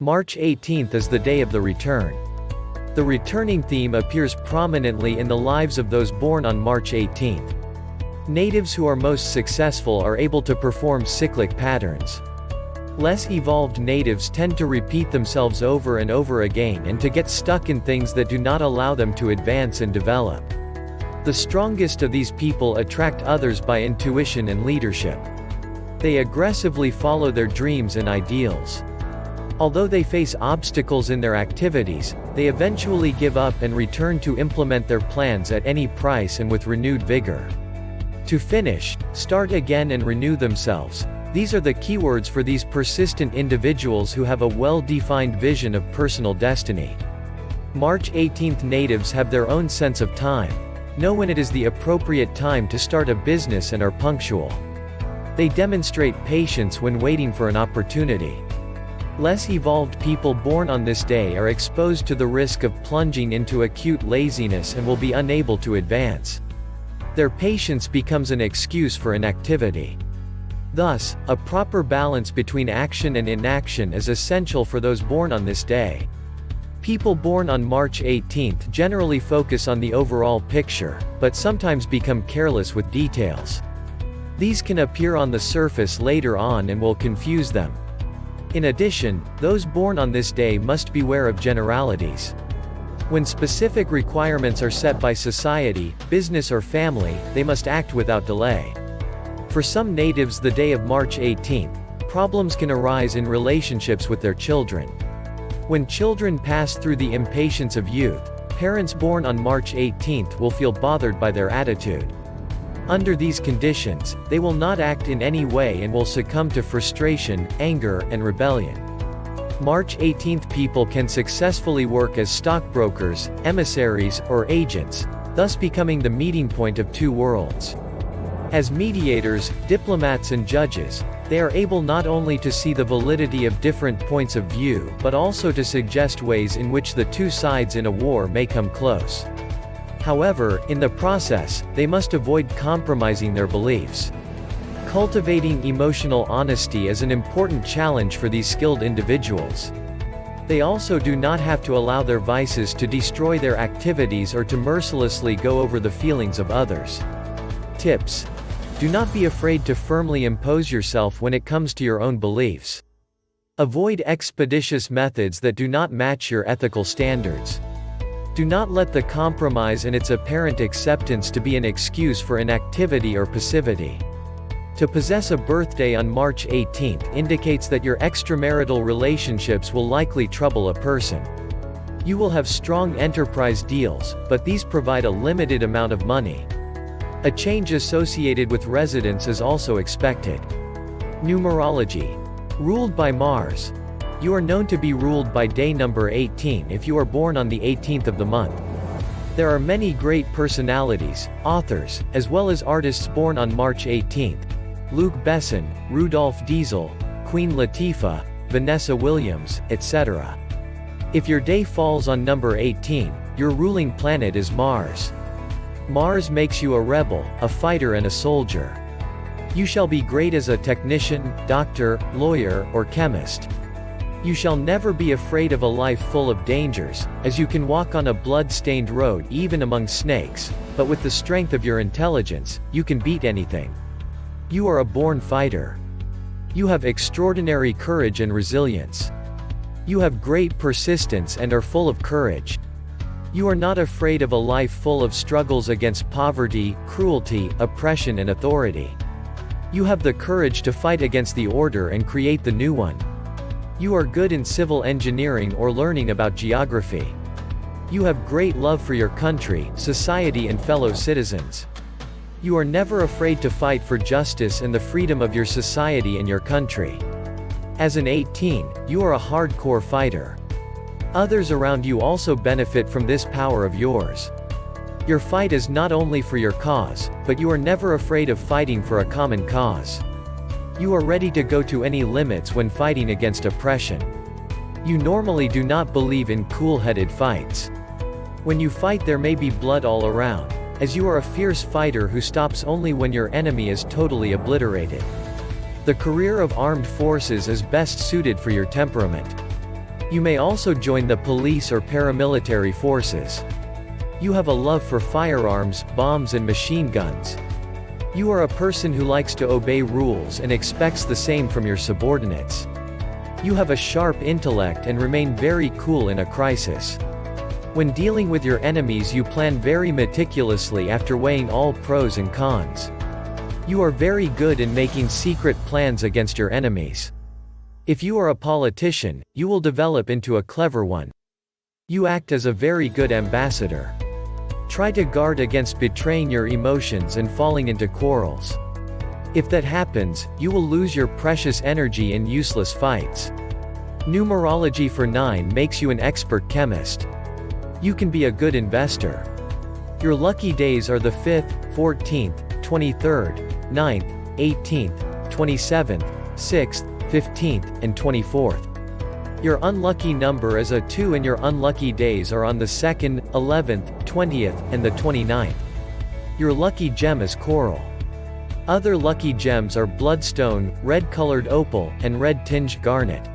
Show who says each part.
Speaker 1: March 18th is the day of the return. The returning theme appears prominently in the lives of those born on March 18th. Natives who are most successful are able to perform cyclic patterns. Less evolved natives tend to repeat themselves over and over again and to get stuck in things that do not allow them to advance and develop. The strongest of these people attract others by intuition and leadership. They aggressively follow their dreams and ideals. Although they face obstacles in their activities, they eventually give up and return to implement their plans at any price and with renewed vigor. To finish, start again and renew themselves. These are the keywords for these persistent individuals who have a well-defined vision of personal destiny. March 18th natives have their own sense of time, know when it is the appropriate time to start a business and are punctual. They demonstrate patience when waiting for an opportunity. Less evolved people born on this day are exposed to the risk of plunging into acute laziness and will be unable to advance. Their patience becomes an excuse for inactivity. Thus, a proper balance between action and inaction is essential for those born on this day. People born on March 18th generally focus on the overall picture, but sometimes become careless with details. These can appear on the surface later on and will confuse them. In addition, those born on this day must beware of generalities. When specific requirements are set by society, business or family, they must act without delay. For some natives, the day of March 18th, problems can arise in relationships with their children. When children pass through the impatience of youth, parents born on March 18th will feel bothered by their attitude. Under these conditions, they will not act in any way and will succumb to frustration, anger, and rebellion. March 18th people can successfully work as stockbrokers, emissaries, or agents, thus becoming the meeting point of two worlds. As mediators, diplomats and judges, they are able not only to see the validity of different points of view but also to suggest ways in which the two sides in a war may come close. However, in the process, they must avoid compromising their beliefs. Cultivating emotional honesty is an important challenge for these skilled individuals. They also do not have to allow their vices to destroy their activities or to mercilessly go over the feelings of others. Tips: do not be afraid to firmly impose yourself when it comes to your own beliefs. Avoid expeditious methods that do not match your ethical standards. Do not let the compromise and its apparent acceptance to be an excuse for inactivity or passivity. To possess a birthday on March 18th indicates that your extramarital relationships will likely trouble a person. You will have strong enterprise deals, but these provide a limited amount of money. A change associated with residence is also expected. Numerology. Ruled by Mars. You are known to be ruled by day number 18 if you are born on the 18th of the month. There are many great personalities, authors, as well as artists born on March 18th. Luc Besson, Rudolph Diesel, Queen Latifah, Vanessa Williams, etc. If your day falls on number 18, your ruling planet is Mars. Mars makes you a rebel, a fighter and a soldier. You shall be great as a technician, doctor, lawyer, or chemist. You shall never be afraid of a life full of dangers, as you can walk on a blood-stained road even among snakes, but with the strength of your intelligence, you can beat anything. You are a born fighter. You have extraordinary courage and resilience. You have great persistence and are full of courage. You are not afraid of a life full of struggles against poverty, cruelty, oppression and authority. You have the courage to fight against the order and create the new one. You are good in civil engineering or learning about geography. You have great love for your country, society and fellow citizens. You are never afraid to fight for justice and the freedom of your society and your country. As an 18, you are a hardcore fighter. Others around you also benefit from this power of yours. Your fight is not only for your cause, but you are never afraid of fighting for a common cause. You are ready to go to any limits when fighting against oppression. You normally do not believe in cool-headed fights. When you fight there may be blood all around, as you are a fierce fighter who stops only when your enemy is totally obliterated. The career of armed forces is best suited for your temperament. You may also join the police or paramilitary forces. You have a love for firearms, bombs and machine guns. You are a person who likes to obey rules and expects the same from your subordinates. You have a sharp intellect and remain very cool in a crisis. When dealing with your enemies, you plan very meticulously after weighing all pros and cons. You are very good in making secret plans against your enemies. If you are a politician, you will develop into a clever one. You act as a very good ambassador. Try to guard against betraying your emotions and falling into quarrels. If that happens, you will lose your precious energy in useless fights. Numerology for 9 makes you an expert chemist. You can be a good investor. Your lucky days are the 5th, 14th, 23rd, 9th, 18th, 27th, 6th, 15th, and 24th. Your unlucky number is a 2 and your unlucky days are on the 2nd, 11th, 20th, and the 29th. Your lucky gem is coral. Other lucky gems are bloodstone, red-colored opal, and red-tinged garnet.